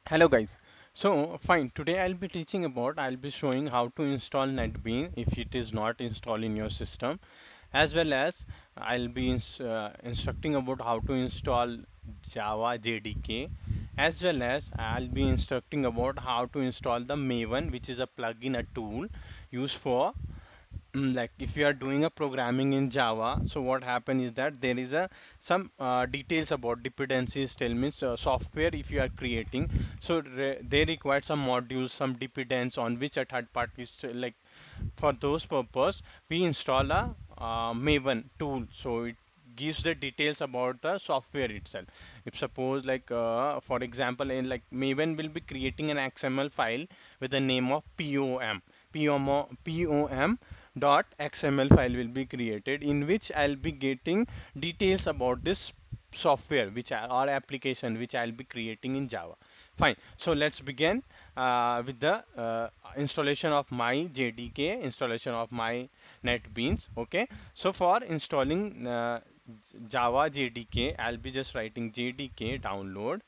Hello guys. So fine, today I'll be showing how to install NetBeans if it is not installed in your system, as well as I'll be instructing about how to install Java JDK, as well as I'll be instructing about how to install the Maven, which is a plugin, a tool used for like if you are doing a programming in Java, so what happen is that there is a some details about dependencies tell means software if you are creating, so they require some modules, some dependence on which a third party is like for those purpose we install a Maven tool, so it gives the details about the software itself. If suppose like for example in like Maven will be creating an XML file with the name of pom dot XML file will be created in which I'll be getting details about this software or application which I'll be creating in Java. Fine. So let's begin with the installation of my JDK, installation of my NetBeans. Okay. So for installing Java JDK, I'll be just writing JDK download.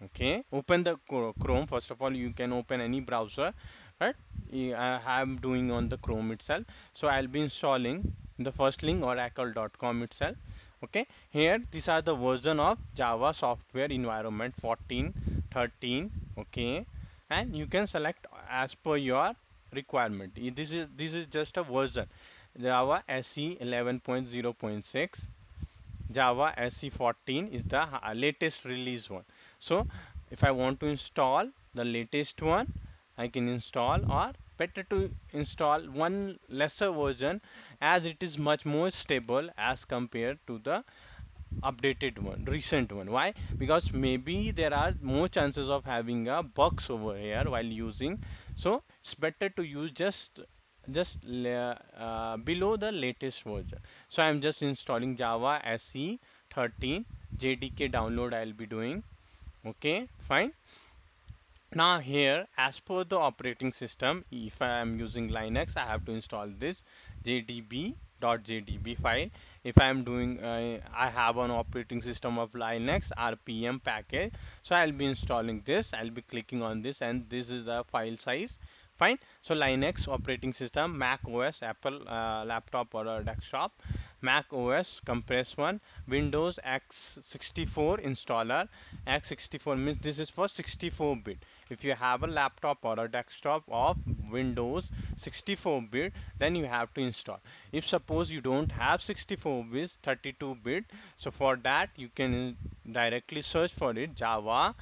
Okay. Open the Chrome. First of all, you can open any browser, right? I'm doing on the Chrome itself. So I'll be installing the first link oracle.com itself. Okay. Here, these are the version of Java software environment 14, 13. Okay. And you can select as per your requirement. This is just a version. Java SE 11.0.6. Java SE14 is the latest release one. So if I want to install the latest one, I can install, or better to install one lesser version as it is much more stable as compared to the updated one, recent one. Why? Because maybe there are more chances of having a bugs over here while using. So it's better to use just below the latest version. So I'm just installing Java SE 13 JDK download I'll be doing. Okay, fine. Now here, as per the operating system, if I am using Linux, I have to install this jdb.jdb file. If I am doing, I have an operating system of Linux RPM package, so I'll be installing this. I'll be clicking on this, and this is the file size. Fine. So Linux operating system, Mac OS, Apple laptop or a desktop, Mac OS Compress one, Windows x64 installer. X64 means this is for 64-bit. If you have a laptop or a desktop of Windows 64-bit, then you have to install. If suppose you don't have 64-bit, 32-bit, so for that you can directly search for it Java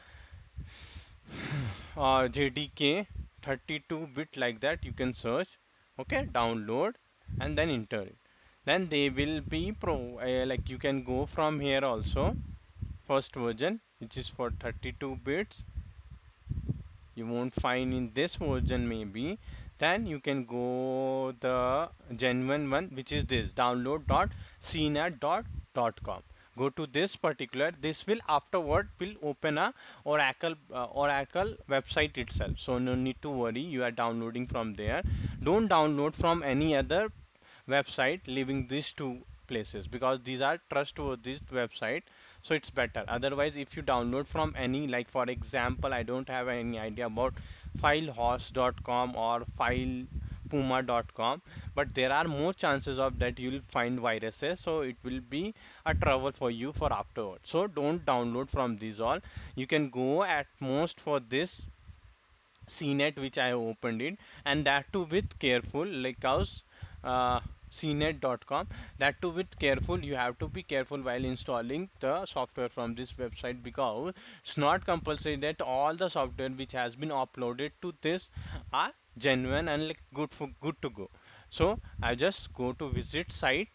or JDK 32-bit, like that you can search. Okay, download and then enter it. Then they will be like you can go from here also. First version which is for 32 bits you won't find in this version maybe, then you can go the genuine one, which is this download.cnet.com. Go to this particular, this will afterward will open a Oracle website itself, so no need to worry, you are downloading from there. Don't download from any other website leaving these two places, because these are trustworthy website, so it's better. Otherwise, if you download from any, like for example, I don't have any idea about filehost.com or filepuma.com, but there are more chances of that you'll find viruses, so it will be a trouble for you for afterward. So don't download from these all. You can go at most for this CNET which I opened it, and that too with careful, like us cnet.com. That too with careful, you have to be careful while installing the software from this website, because it's not compulsory that all the software which has been uploaded to this are genuine and like good to go. So I just go to visit site.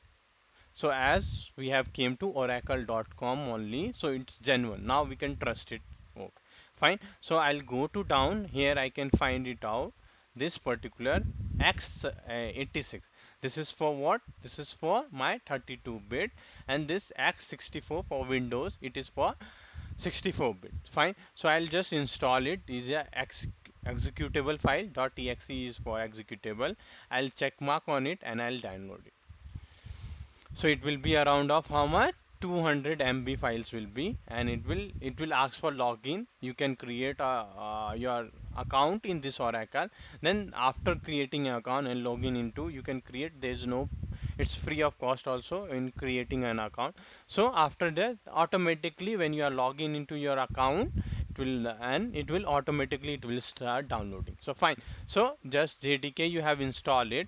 So as we have came to oracle.com only, so it's genuine. Now we can trust it. Okay, fine. So I'll go to down here. I can find it out. This particular x86. This is for what? This is for my 32-bit, and this x64 for Windows. It is for 64-bit. Fine. So I'll just install it. This is a executable file. .exe is for executable. I'll check mark on it and I'll download it. So it will be around of how much? 200 MB files will be, and it will ask for login. You can create your account in this Oracle. Then after creating an account and login into, you can create. There's no, it's free of cost also in creating an account. So after that, automatically when you are logging into your account, it will automatically it will start downloading. So fine. So just JDK you have installed it.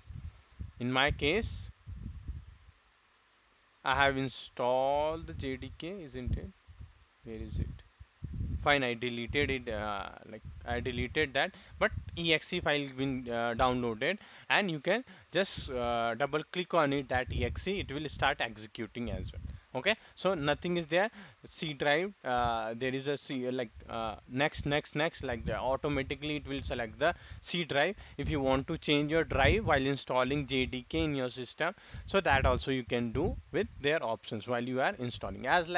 In my case, I have installed the JDK, isn't it? Where is it? Fine, I deleted it. Like I deleted that, but exe file been downloaded, and you can just double click on it. That exe, it will start executing as well. Okay, so nothing is there. C drive, there is a C, like next, next, next, like that. Automatically it will select the C drive. If you want to change your drive while installing JDK in your system, so that also you can do with their options while you are installing. As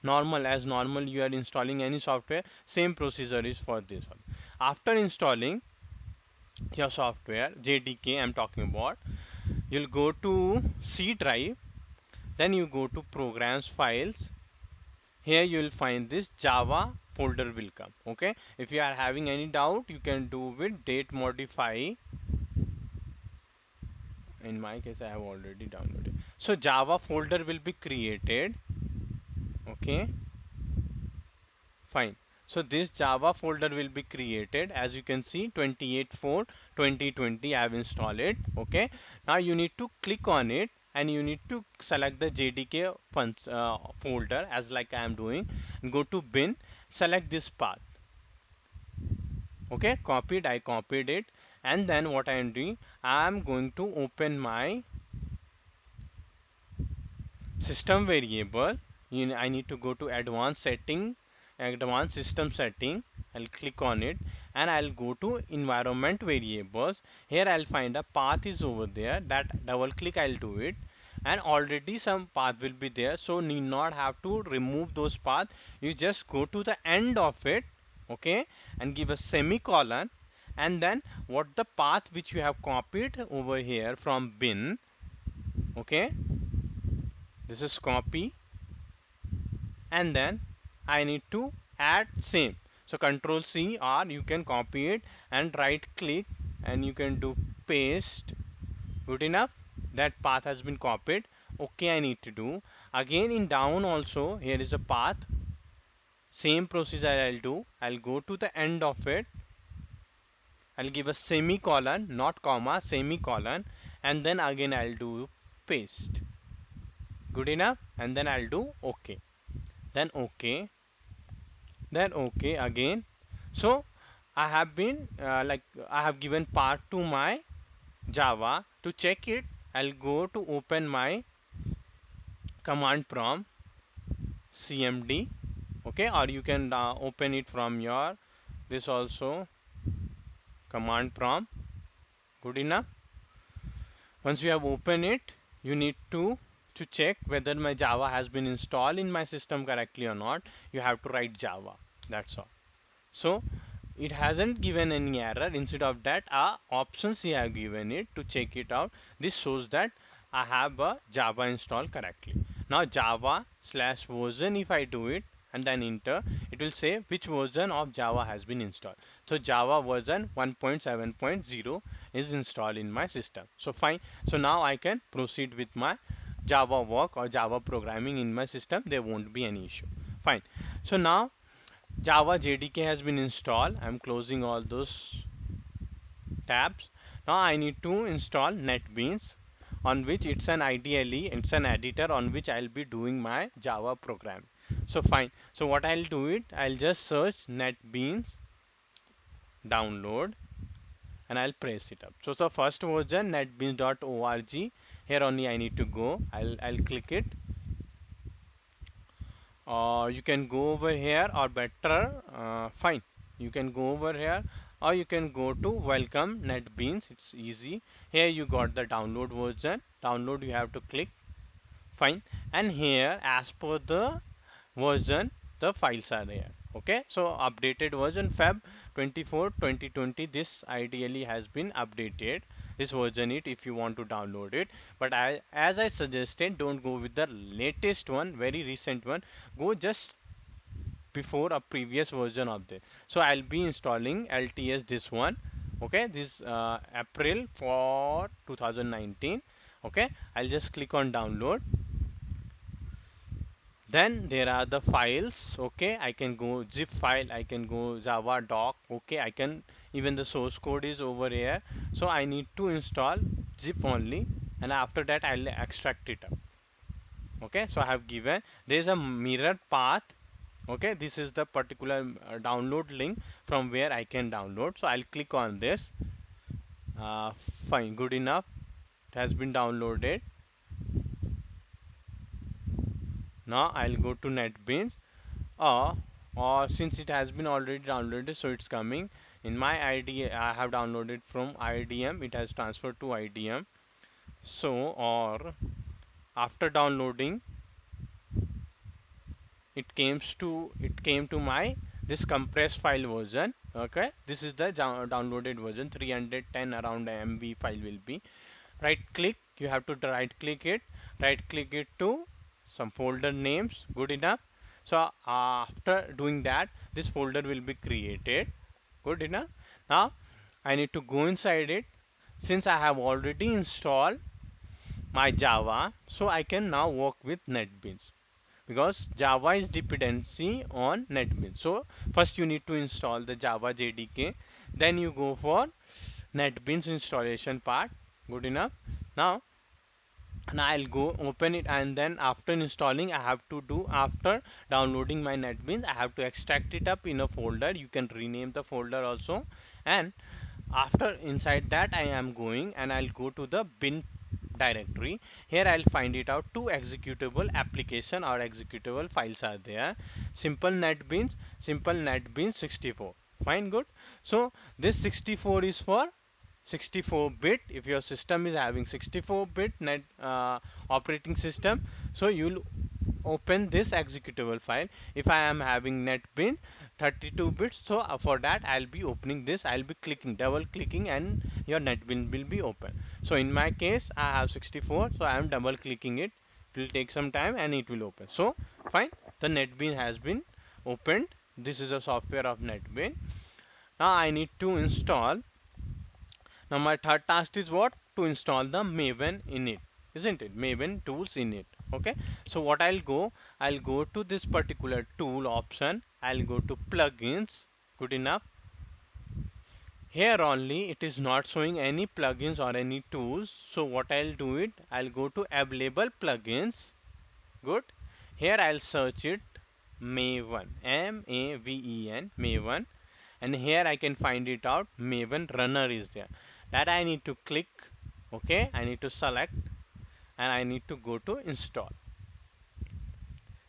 normal you are installing any software, same procedure is for this one. After installing your software, JDK I'm talking about, you'll go to C drive, then you go to programs files. Here you will find this Java folder will come. Okay, if you are having any doubt, you can do with date modify. In my case, I have already downloaded. So Java folder will be created. Okay, fine. So this Java folder will be created. As you can see, 28/4/2020 I have installed it. Okay. Now you need to click on it, and you need to select the JDK folder as like I am doing. Go to bin, select this path. Okay, copied. I copied it. And then what I am doing, I am going to open my system variable. I need to go to advanced setting, advanced system setting. I'll click on it, and I'll go to environment variables. Here I'll find a path is over there. That double click, I'll do it, and already some path will be there, so need not have to remove those paths. You just go to the end of it, okay, and give a semicolon, and then what the path which you have copied over here from bin, okay, this is copy, and then I need to add same. So control C, or you can copy it and right click, and you can do paste. Good enough. That path has been copied. Okay, I need to do again in down also. Here is a path. Same procedure I'll do. I'll go to the end of it. I'll give a semicolon, not comma, semicolon, and then again I'll do paste. Good enough. And then I'll do OK. Then OK. Then OK again. So I have been like I have given part to my Java. To check it, I'll go to open my command prompt cmd, okay, or you can open it from your this also command prompt. Good enough. Once you have opened it, you need to check whether my Java has been installed in my system correctly or not. You have to write Java. That's all. So it hasn't given any error. Instead of that, options he have given it to check it out. This shows that I have a Java installed correctly. Now Java slash version, if I do it and then enter, it will say which version of Java has been installed. So Java version 1.7.0 is installed in my system. So fine. So now I can proceed with my Java work or Java programming in my system. There won't be any issue. Fine. So now Java JDK has been installed. I'm closing all those tabs. Now I need to install NetBeans, on which it's an editor on which I'll be doing my Java program. So fine. So what I'll do it, I'll just search NetBeans download, and I'll press it up. So the first version netbeans.org. Here only I need to go. I'll click it. You can go over here, or better, fine, you can go over here, or you can go to welcome NetBeans. It's easy. Here you got the download version. Download, you have to click. Fine. And here, as per the version, the files are there. Okay, so updated version Feb 24 2020, this ideally has been updated. this version it if you want to download it. But as I suggested, don't go with the latest one, very recent one. Go just before a previous version of this. So I'll be installing LTS this one. Okay, this April for 2019. Okay, I'll just click on download. Then there are the files. Okay, I can go zip file, I can go Java doc. Okay, I can even the source code is over here. So I need to install zip only, and after that I'll extract it up. Okay, so I have given there's a mirror path. Okay, this is the particular download link from where I can download. So I'll click on this. Fine, good enough. It has been downloaded. Now I'll go to NetBeans. Or, or since it has been already downloaded, so it's coming in my ID. I have downloaded from IDM. It has transferred to IDM. So, or after downloading, it came to my this compressed file version. Okay, this is the downloaded version 310 around MB file will be. Right click, you have to right click it, right click it to some folder names. Good enough. So after doing that, this folder will be created. Good enough. Now I need to go inside it. Since I have already installed my Java, so I can now work with NetBeans because Java is dependency on NetBeans. So first you need to install the Java JDK, then you go for NetBeans installation part. Good enough. Now, now I'll go open it, and then after installing I have to do after downloading my NetBeans I have to extract it up in a folder. You can rename the folder also, and after inside that I am going and I'll go to the bin directory. Here I'll find it out two executable application or executable files are there. Simple NetBeans 64. Fine, good. So this 64 is for 64-bit. If your system is having 64-bit net operating system, so you'll open this executable file. If I am having NetBeans 32 bits, so for that I'll be opening this. I'll be clicking, double clicking, and your NetBeans will be open. So in my case I have 64, so I am double clicking it. It will take some time and it will open. So fine, the NetBeans has been opened. This is a software of NetBeans. Now I need to install. Now my third task is what? To install the Maven in it, isn't it? Maven tools in it. Okay. So what I'll go to this particular tool option. I'll go to plugins. Good enough. Here only it is not showing any plugins or any tools. So what I'll do it, I'll go to available plugins. Good. Here I'll search it Maven, Maven, Maven, and here I can find it out. Maven runner is there. That I need to click. Okay, I need to select and I need to go to install.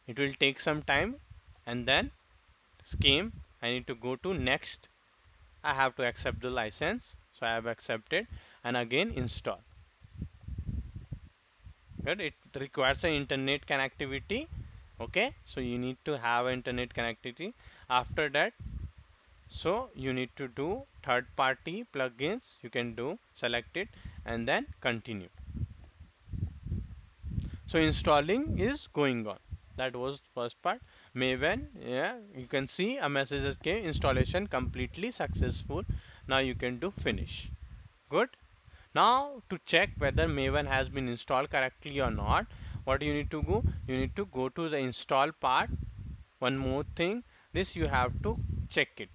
It will take some time, and then scheme I need to go to next. I have to accept the license, so I have accepted and again install. Good. It requires an internet connectivity. Okay, so you need to have internet connectivity. After that, so you need to do third party plugins. You can do select it and then continue. So installing is going on. That was first part. Maven, yeah, you can see a message that came, installation completely successful. Now you can do finish. Good. Now to check whether Maven has been installed correctly or not, what you need to go? You need to go to the install part. One more thing, this you have to check it.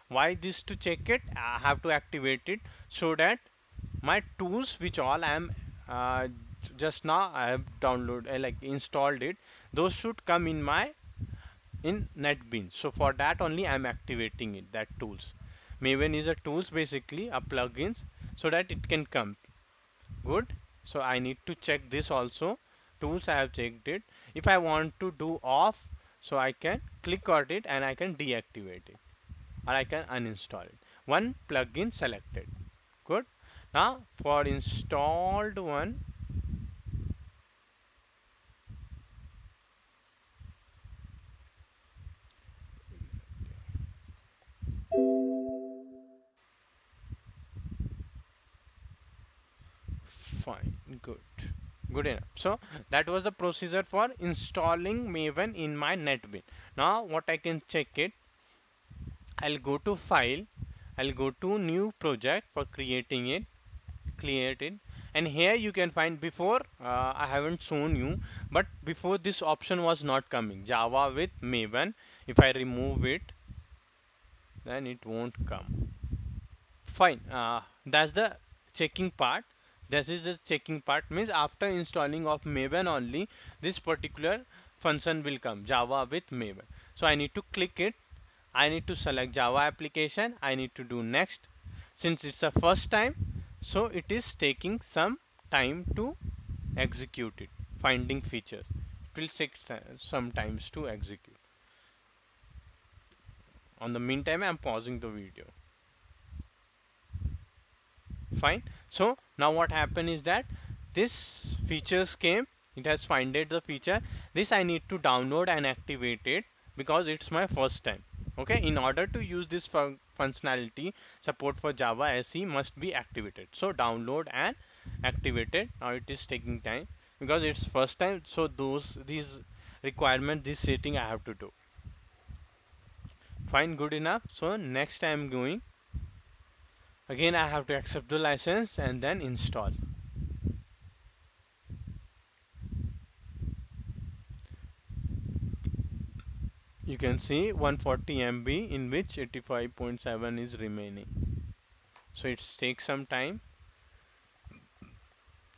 Why this to check it? I have to activate it so that my tools which all I am just now I have downloaded like installed it, those should come in my in NetBeans. So for that only I am activating it, that tools. Maven is a tools, basically a plugins, so that it can come. Good. So I need to check this also. Tools I have checked it. If I want to do off, so I can click on it and I can deactivate it or I can uninstall it. One plugin selected. Good. Now for installed one, Fine, good enough. So that was the procedure for installing Maven in my NetBeans. Now what I can check it, I'll go to file, I'll go to new project for creating it, create it, and here you can find before I haven't shown you, but before this option was not coming, Java with Maven. If I remove it, then it won't come. Fine. That's the checking part. This is the checking part. Means after installing of Maven only, this particular function will come. Java with Maven. So I need to click it. I need to select Java application. I need to do next. Since it's a first time, so it is taking some time to execute it. Finding features. It will take some times to execute. On the meantime, I'm pausing the video. Fine. So now what happened is that this features came, it has finded the feature. This I need to download and activate it because it's my first time. Okay, in order to use this functionality, support for Java SE must be activated. So download and activate it. Now it is taking time because it's first time. So these requirement, this setting I have to do. Fine, good enough. So next I am going. Again, I have to accept the license and then install. You can see 140 MB in which 85.7 is remaining. So it takes some time.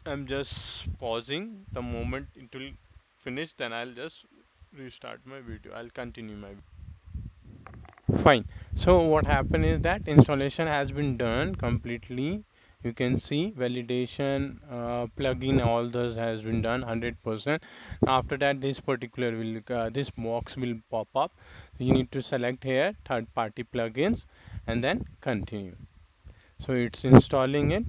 I'm just pausing. The moment it will finish, then I'll just restart my video. I'll continue my fine. So what happened is that installation has been done completely. You can see validation, plugin, all those has been done 100%. After that, this particular will this box will pop up. You need to select here third-party plugins and then continue. So it's installing it.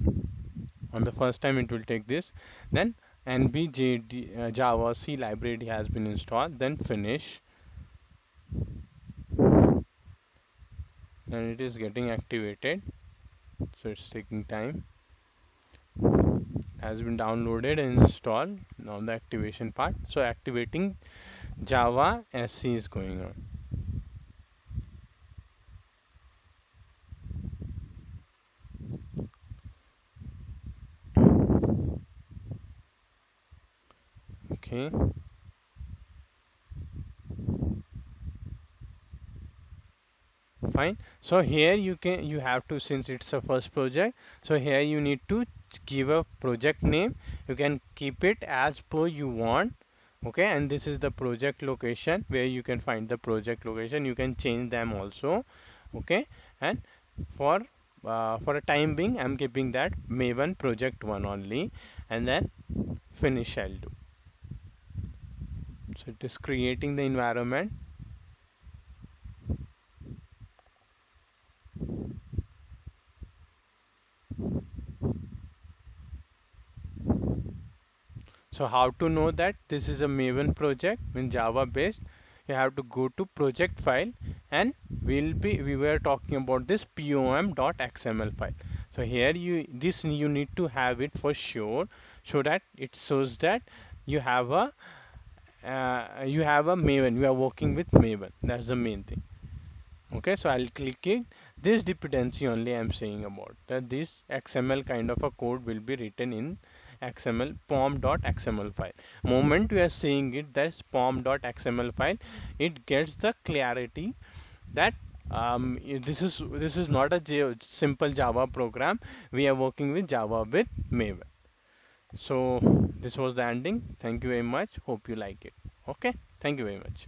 On the first time, it will take this. Then NBJD Java C library has been installed. Then finish. And it is getting activated, so it's taking time. Has been downloaded and installed. Now the activation part, so activating Java SE is going on. Okay, fine. So here you have to, since it's a first project, so here you need to give a project name. You can keep it as per you want. Okay, and this is the project location where you can find the project location. You can change them also. Okay, and for for a time being, I'm keeping that Maven project one only, and then finish I'll do. So it is creating the environment. So how to know that this is a Maven project in Java based? You have to go to project file, and we were talking about this pom.xml file. So here you need to have it for sure, so that it shows that you have a Maven. You are working with Maven. That's the main thing. Okay, so I'll click it. This dependency only I'm saying about that this XML kind of a code will be written in XML pom.xml file. Moment we are saying it, that's pom.xml file, it gets the clarity that this is not a simple Java program. We are working with Java with Maven. So this was the ending. Thank you very much. Hope you like it. Okay. Thank you very much.